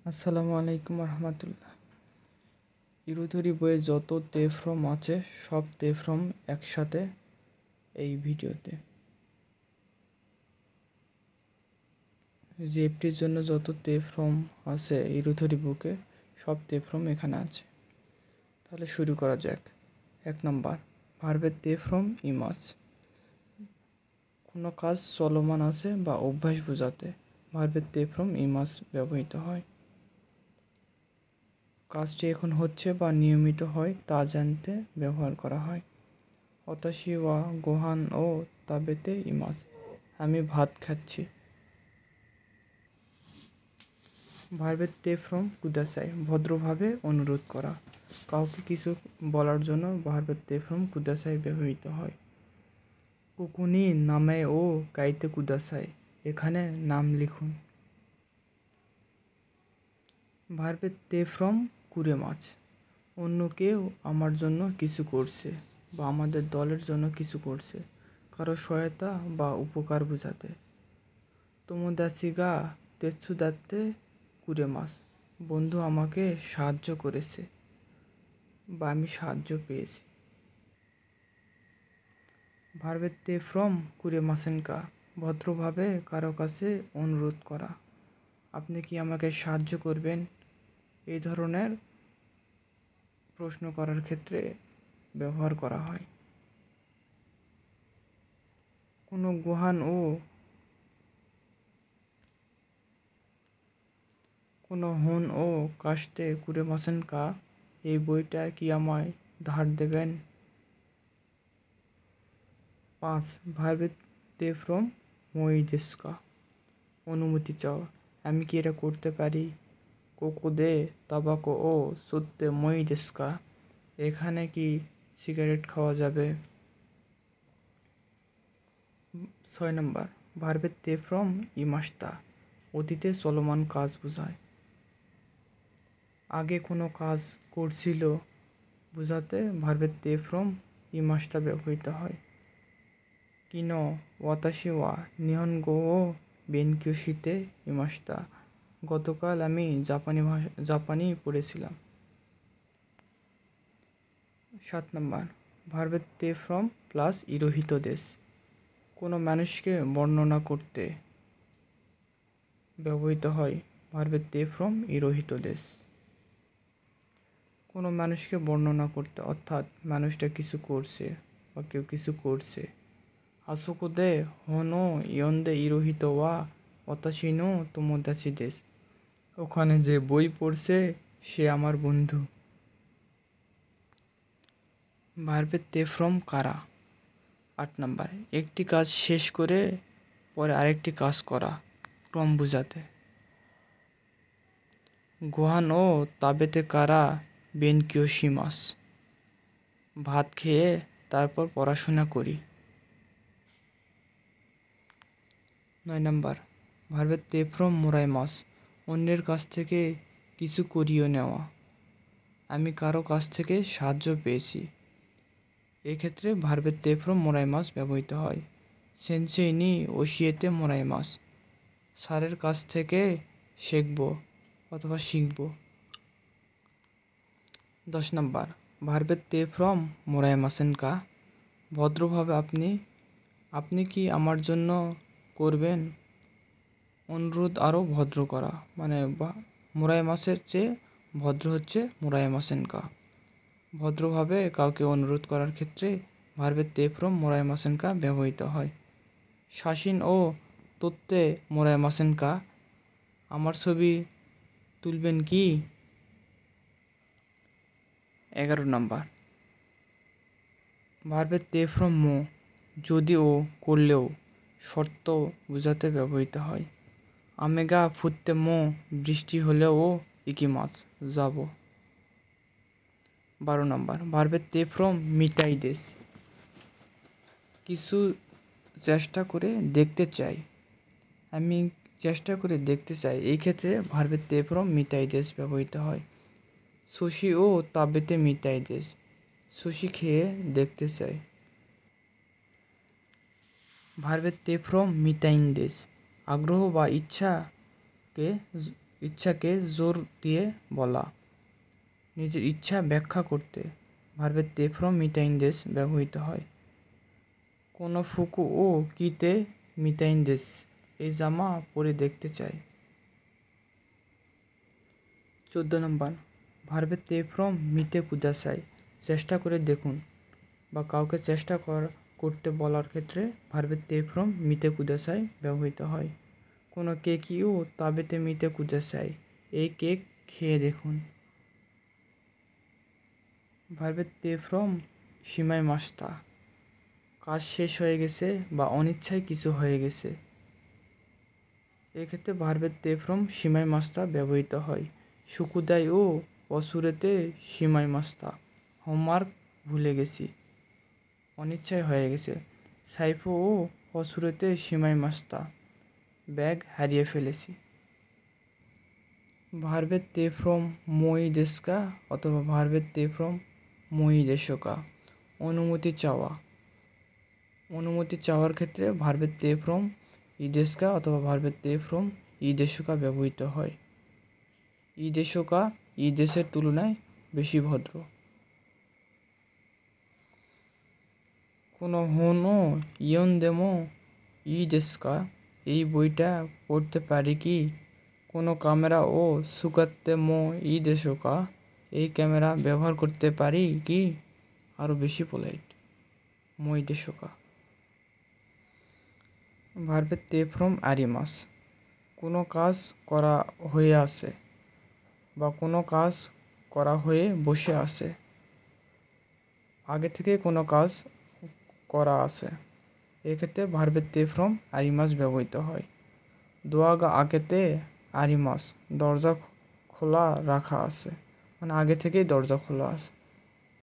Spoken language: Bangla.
আসসালামু আলাইকুম রহমতুল্লাহ। ইরুথুরি বইয়ে যত তে ফ্রম আছে সব তে ফ্রম একসাথে এই ভিডিওতে। জিএফটির জন্য যত তে ফ্রম আছে ইরুথুরি বুকে সব তে ফ্রম এখানে আছে। তাহলে শুরু করা যাক। 1 নম্বর, ভার্বের তে ফ্রম ইমাস। কোনো কাজ চলমান আছে বা অভ্যাস বোঝাতে ভার্বের তে ফ্রম ইমাস ব্যবহৃত হয়। কাজটি এখন হচ্ছে বা নিয়মিত হয় তা জানতে ব্যবহার করা হয়। অতাশি ওয়া গোহান ও তাবেতে ইমাস, আমি ভাত খাচ্ছি। ভার্বের তে ফ্রম কুদাসাই, ভদ্রভাবে অনুরোধ করা। কাউকে কিছু বলার জন্য ভার্বের তে ফ্রম কুদাসাই ব্যবহৃত হয়। কুকুনি নামে ও কাইতে কুদাসাই, এখানে নাম লিখুন। ভার্বের তে ফ্রম কুরে মাছ, অন্য কেউ আমার জন্য কিছু করছে বা আমাদের দলের জন্য কিছু করছে, কারো সহায়তা বা উপকার বোঝাতে। তোমোদাচিগা তেৎসুদাতে কুরে মাস, বন্ধু আমাকে সাহায্য করেছে বা আমি সাহায্য পেয়েছি। ভার্বের তে ফ্রম কুরে মাসেনকা, ভদ্রভাবে কারো কাছে অনুরোধ করা। আপনি কি আমাকে সাহায্য করবেন? এই ধরনের প্রশ্ন করার ক্ষেত্রে ব্যবহার করা হয়। কোনো গোহান ও কোনো হন ও কাস্তে কুরে মাসেনকা, এই বইটা কি আমায় ধার দেবেন? 5, ভার্বের তে ফ্রম মই দেস্কা, অনুমতি চাওয়া। আমি কি এটা করতে পারি? কোকো দে তাবাকো ও সত্যে মই দেস্কা, এখানে কি সিগারেট খাওয়া যাবে? 6 নম্বর, ভার্বের তে ফ্রম ইমাস্তা, অতীতে চলমান কাজ বোঝায়। আগে কোনো কাজ করছিল বোঝাতে ভার্বের তে ফ্রম ইমাস্তা ব্যবহৃত হয়। কিনো ওয়াতাশি ওয়া নিহনগো ও বেনকিয়োশিতে ইমাস্তা, গতকাল আমি জাপানি পড়েছিলাম। 7 নম্বর, ভার্বের তে ফ্রম প্লাস ইরোহিত দেশ, কোনো মানুষকে বর্ণনা করতে ব্যবহৃত হয় ভার্বের তে ফ্রম ইরোহিত দেশ। কোনো মানুষকে বর্ণনা করতে, অর্থাৎ মানুষটা কিছু করছে বা কেউ কিছু করছে। আসুকুদে হনো ইয়ন্দে ইরোহিত ওয়া অতাশিনো তোমোদাচি দেশ, ওখানে যে বই পড়ছে সে আমার বন্ধু। ভার্বের তে ফ্রম কারা। 8 নম্বর, একটি কাজ শেষ করে পরে আরেকটি কাজ করা, ক্রম বোঝাতে। গোহান ও তাবেতে কারা বেনকিয়োশিমাস, ভাত খেয়ে তারপর পড়াশোনা করি। 9 নম্বর, ভার্বের তে ফ্রম মোরাইমাস, অন্যের কাছ থেকে কিছু করিয়ে নেওয়া। আমি কারো কাছ থেকে সাহায্য পেয়েছি। এক্ষেত্রে ভার্বের তে ফ্রম মোরাইমাস ব্যবহৃত হয়। সেনসেই নি ওশিয়েতে মোরাইমাস, স্যারের কাছ থেকে শিখব অথবা শিখব। 10 নম্বর, ভার্বের তে ফ্রম মোরাইমাসেনকা, ভদ্রভাবে আপনি কি আমার জন্য করবেন? অনুরোধ আরও ভদ্র করা, মানে মোরাইমাসের চেয়ে ভদ্র হচ্ছে মোরাইমাসেনকা। ভদ্রভাবে কাউকে অনুরোধ করার ক্ষেত্রে ভার্বের তে ফ্রম মোরাইমাসেনকা ব্যবহৃত হয়। শাসিন ও তোত্তে মোরাইমাসেনকা, আমার ছবি তুলবেন কি? 11 নম্বর, ভার্বের তে ফ্রম মো, যদিও করলেও শর্ত বোঝাতে ব্যবহৃত হয়। আমেগা ফুত্তে মো, বৃষ্টি হলেও ইকিমাস, যাব। 12 নম্বর, ভার্বের তে ফ্রম মিতাই দেশ, কিছু চেষ্টা করে দেখতে চাই। আমি চেষ্টা করে দেখতে চাই, এই ক্ষেত্রে ভার্বের তে ফ্রম মিতাই দেশ ব্যবহৃত হয়। সুশি ও তাবেতে মিতাই দেশ, সুশি খেয়ে দেখতে চাই। ভার্বের তে ফ্রম মিতাইন দেশ, আগ্রহ বা ইচ্ছাকে ইচ্ছাকে জোর দিয়ে বলা। নিজের ইচ্ছা ব্যাখ্যা করতে ভার্বের তে ফ্রম মিটাইন্দেস ব্যবহৃত হয়। কোনো ফুকু ও কিতে মিটাইন্দেস, এই জামা পরে দেখতে চাই। 14 নম্বর, ভার্বের তে ফ্রম মিতে কুদাসাই, চেষ্টা করে দেখুন বা কাউকে চেষ্টা করতে বলার ক্ষেত্রে ভার্বের তে ফ্রম মিতে কুদাসাই ব্যবহৃত হয়। কোনো কেকিও তাবেতে মিতে কুদাসাই, এই কেক খেয়ে দেখুন। ভার্বের তে ফ্রম সীমাই মাস্তা, কাজ শেষ হয়ে গেছে বা অনিচ্ছায় কিছু হয়ে গেছে, এক্ষেত্রে ভার্বের তে ফ্রম সীমাই মাস্তা ব্যবহৃত হয়। সুকুদাই ও অসুরেতে সীমাই মাস্তা, হোমওয়ার্ক ভুলে গেছি, অনিচ্ছায় হয়ে গেছে। সাইফো ও অসুরেতে সীমাই মাস্তা, ব্যাগ হারিয়ে ফেলেছি। ভার্বের তে ফ্রম মই দেশকা অথবা ভার্বের তে ফ্রম মই দেশকা, অনুমতি চাওয়া। অনুমতি চাওয়ার ক্ষেত্রে ভার্বের তে ফ্রম ইদেশকা অথবা ভার্বের তে ফ্রম ইদেশকা ব্যবহৃত হয়। ইদেশকা ইদেশের তুলনায় বেশি ভদ্র। কোনো হোনো ইয়ন দেমো ইদেশকা, এই বইটা পড়তে পারি কি? কোনো ক্যামেরা ও সুকাতে মো ইদেশকা, এই ক্যামেরা ব্যবহার করতে পারি কি? আরও বেশি পোলাইট, মই দেশকা। ভার্বের তে ফ্রম আরিমাস, কোনো কাজ করা হয়ে আছে বা কোনো কাজ করা হয়ে বসে আছে, আগে থেকে কোনো কাজ করা আছে, এক্ষেত্রে ভার্বের তে ফ্রম আরিমাস ব্যবহৃত হয়। দোয়াগা আগেতে আরিমাস, দরজা খোলা রাখা আছে, মানে আগে থেকেই দরজা খোলা আছে।